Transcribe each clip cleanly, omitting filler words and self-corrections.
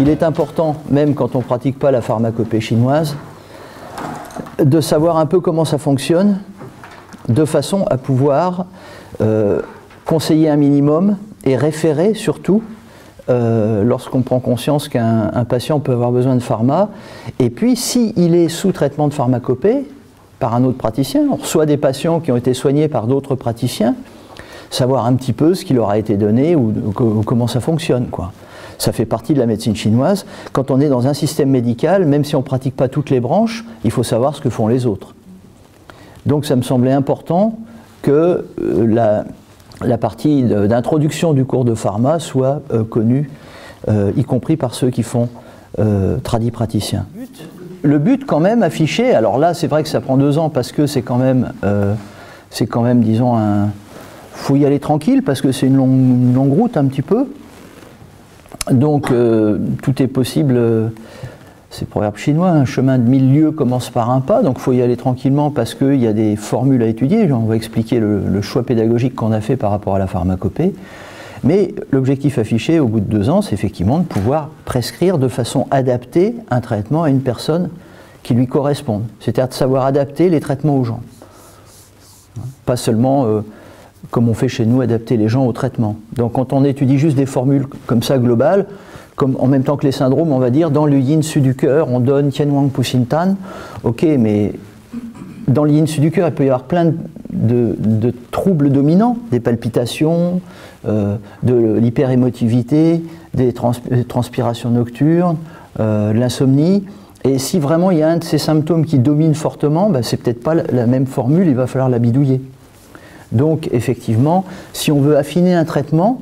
il est important, même quand on ne pratique pas la pharmacopée chinoise, de savoir un peu comment ça fonctionne, de façon à pouvoir conseiller un minimum et référer surtout lorsqu'on prend conscience qu'un patient peut avoir besoin de pharma. Et puis, s'il est sous traitement de pharmacopée par un autre praticien, on reçoit des patients qui ont été soignés par d'autres praticiens, savoir un petit peu ce qui leur a été donné ou comment ça fonctionne, quoi. Ça fait partie de la médecine chinoise. Quand on est dans un système médical, même si on ne pratique pas toutes les branches, il faut savoir ce que font les autres. Donc ça me semblait important que la partie d'introduction du cours de pharma soit connue, y compris par ceux qui font tradipraticiens. Le but quand même affiché, alors là c'est vrai que ça prend 2 ans parce que c'est quand même, disons, faut y aller tranquille parce que c'est une longue route un petit peu. Donc tout est possible, c'est le proverbe chinois, un chemin de 1000 lieues commence par un pas, donc il faut y aller tranquillement parce qu'il y a des formules à étudier. On va expliquer le choix pédagogique qu'on a fait par rapport à la pharmacopée. Mais l'objectif affiché au bout de 2 ans, c'est effectivement de pouvoir prescrire de façon adaptée un traitement à une personne qui lui corresponde. C'est-à-dire de savoir adapter les traitements aux gens. Pas seulement, comme on fait chez nous, adapter les gens au traitement. Donc quand on étudie juste des formules comme ça globales, comme en même temps que les syndromes, on va dire, dans le yin su du cœur, on donne Tian Wang Pu Xin Tan. Ok, mais dans le yin su du cœur, il peut y avoir plein de troubles dominants, des palpitations, de l'hyperémotivité, des transpirations nocturnes, l'insomnie. Et si vraiment il y a un de ces symptômes qui domine fortement, ben, c'est peut-être pas la même formule, il va falloir la bidouiller. Donc effectivement, si on veut affiner un traitement,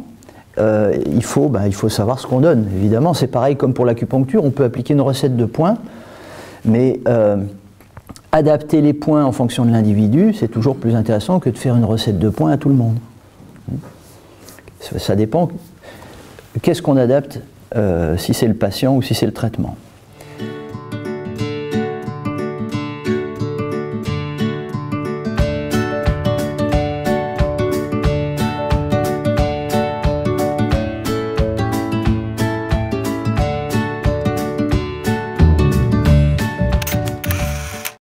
il faut savoir ce qu'on donne. Évidemment, c'est pareil comme pour l'acupuncture, on peut appliquer une recette de points, mais adapter les points en fonction de l'individu, c'est toujours plus intéressant que de faire une recette de points à tout le monde. Ça dépend, qu'est-ce qu'on adapte, si c'est le patient ou si c'est le traitement.